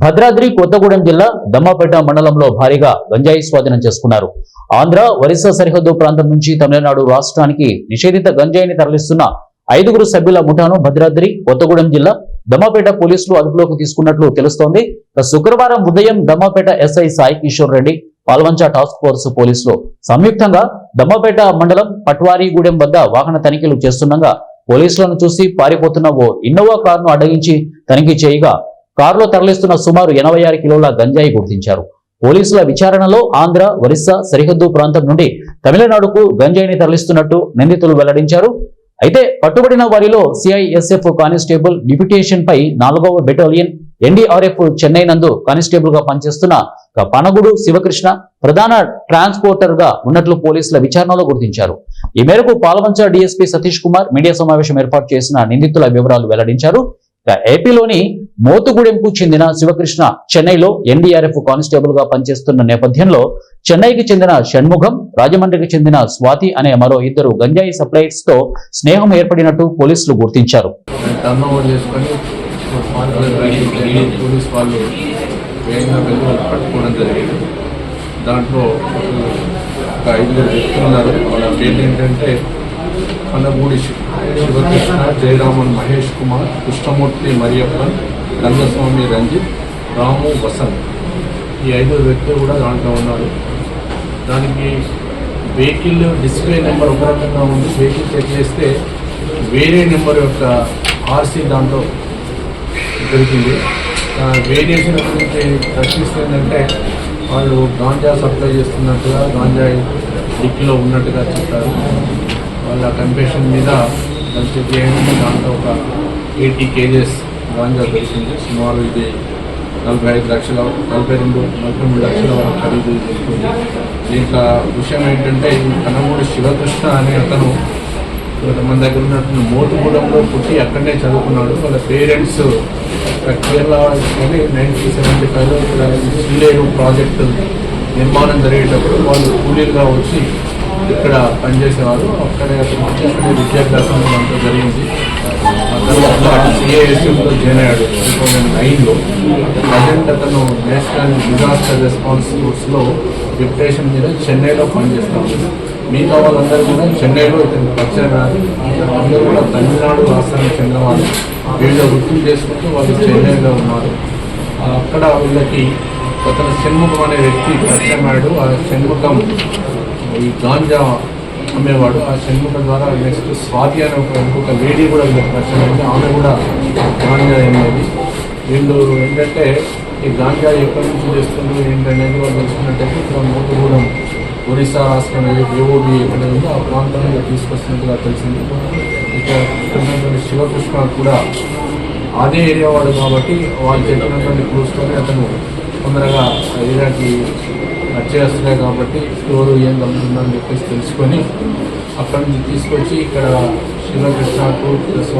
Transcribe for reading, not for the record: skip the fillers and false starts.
భద్రాద్రి కొత్తగూడెం జిల్లా దమ్మపేట మండలంలో భారీగా గంజాయి స్వాధీనం చేసుకున్నారు. ఆంధ్ర ఒరిస్సా సరిహద్దు ప్రాంతం నుంచి తమిళనాడు రాష్ట్రానికి నిషేధిత గంజాయిని తరలిస్తున్న 5 సభ్యుల ముఠాను భద్రాద్రి కొత్తగూడెం జిల్లా దమ్మపేట పోలీసులు అదుపులోకి తీసుకున్నట్లు తెలుస్తోంది. శుక్రవారం ఉదయం Dammapeta SI Sai Kishore Reddy, Palvancha task force పోలీసులు సంయుక్తంగా దమ్మపేట మండలం పట్వారీగూడెం వద్ద వాహన తనిఖీలు చేస్తుండగా పోలీసులను చూసి పారిపోతున్న ఓ ఇన్నోవా కారును అడ్డగించి తనిఖీ చేయగా కారులో తరలిస్తున్న సుమారు 86 కిలోల గంజాయి గుర్తించారు. పోలీసుల విచారణలో ఆంధ్ర ఒరిస్సా సరిహద్దు ప్రాంతం నుండి తమిళనాడుకు గంజాయిని తరలిస్తున్నట్టు నిందితులు వెల్లడించారు. అయితే పట్టుబడిన వారిలో సిఐఎస్ఎఫ్ కానిస్టేబుల్ డిప్యూటేషన్ పై 4వ బెటాలియన్ ఎన్డీఆర్ఎఫ్ చెన్నై నందు కానిస్టేబుల్ గా పనిచేస్తున్న పనగుడు శివకృష్ణ ప్రధాన ట్రాన్స్పోర్టర్ గా ఉన్నట్లు పోలీసుల విచారణలో గుర్తించారు. ఈ మేరకు పాల్వంచ డీఎస్పీ సతీష్ కుమార్ మీడియా సమావేశం ఏర్పాటు చేసిన నిందితుల వివరాలు వెల్లడించారు. ఏపీలోని మోతుగూడెంకు చెందిన శివకృష్ణ చెన్నైలో ఎన్డీఆర్ఎఫ్ కానిస్టేబుల్ గా పనిచేస్తున్న నేపథ్యంలో చెన్నైకి చెందిన షణ్ముఖం, రాజమండ్రికి చెందిన స్వాతి అనే మరో 2 గంజాయి సప్లయర్స్ తో స్నేహం ఏర్పడినట్టు పోలీసులు గుర్తించారు. దాంట్లో ఒక 5 వ్యక్తులు ఉన్నారు. వాళ్ళ పేర్లు ఏంటంటే కన్నగూడి శివకృష్ణ, జయరామన్ మహేష్ కుమార్, కృష్ణమూర్తి మరియప్పన్, రంగస్వామి రంజిత్, రాము వసంత్. ఈ 5 వ్యక్తులు కూడా దాంట్లో ఉన్నారు. దానికి వెహికల్ డిస్ప్లే నెంబర్ ఒక రకంగా ఉంది. వెహికల్ చెక్ చేస్తే వేరే నెంబర్ యొక్క ఆర్సీ దాంట్లో దొరికింది. వేరియేషన్ గురించి ప్రశ్నిస్తుందంటే వాళ్ళు గాంజా సప్లై చేస్తున్నట్టుగా, గాంజా డిక్కీలో ఉన్నట్టుగా చెప్పారు. వాళ్ళ కన్ఫెషన్ మీద చెక్ చేయండి. దాంట్లో ఒక 80 కేజెస్ గాంజా దొరికింది. సుమారు ఇది 42 లక్షల వరకు ఖరీదు చేస్తుంది. దీంట్లో విషయం ఏంటంటే కన్నమూడి శివకృష్ణ అనే అతను మన దగ్గర ఉన్నటువంటి మోతుగూడెంలో పుట్టి అక్కడనే చదువుకున్నాడు. వాళ్ళ పేరెంట్స్ కేరళ 1975లో శ్రీలేరు ప్రాజెక్టు నిర్మాణం జరిగేటప్పుడు వాళ్ళు కూలీలుగా వచ్చి ఇక్కడ పనిచేసేవారు. అక్కడే విద్యాభ్యాసం అంతా జరిగింది. ఆ తర్వాత సిఐఎస్ఎఫ్లో జాయిన్ అయ్యాడు 2009లో. ప్రజెంట్ అతను నేషనల్ డిజాస్టర్ రెస్పాన్స్ ఫోర్స్లో డిప్యూటేషన్ మీద చెన్నైలో పనిచేస్తాడు. మిగతా వాళ్ళందరూ కూడా చెన్నైలో ఇతను పరిచయం రాదు. అందరూ కూడా తమిళనాడు రాష్ట్రానికి చెందిన వాళ్ళు. వీళ్ళు వృత్తులు చేసుకుంటూ వాళ్ళు చెన్నైలో ఉన్నారు. అక్కడ వీళ్ళకి అతను షణ్ముఖం అనే వ్యక్తి పరిచయం అయ్యాడు. ఆ షణ్ముఖం ఈ గాంజా అమ్మేవాడు. ఆ షణ్ముఖం ద్వారా నెక్స్ట్ స్వాతి అనే ఇంకొక లేడీ కూడా వీళ్ళకి పరిచయం అయింది. ఆమె కూడా గాంజా అమ్మేది. వీళ్ళు ఏంటంటే ఈ గాంజా ఎక్కడి నుంచి చేస్తుండ్రు ఏంటనేది వాళ్ళు తెలుసుకున్నట్టయితే ఇక్కడ మోతుగూడెం ఒరిస్సా రాష్ట్రం ఏఓబి ఎక్కడ ఉందో ఆ ప్రాంతంలో తీసుకొస్తున్నట్టుగా తెలిసింది. ఇక్కడ శివకృష్ణ కూడా అదే ఏరియా వాడు కాబట్టి వాళ్ళు చెప్పినటువంటి క్లూస్తోనే అతను తొందరగా ఏరియాకి వచ్చేస్తున్నాయి కాబట్టి స్టోరు ఏం గమనిందని చెప్పేసి తెలుసుకొని అక్కడి నుంచి తీసుకొచ్చి ఇక్కడ శివకృష్ణకు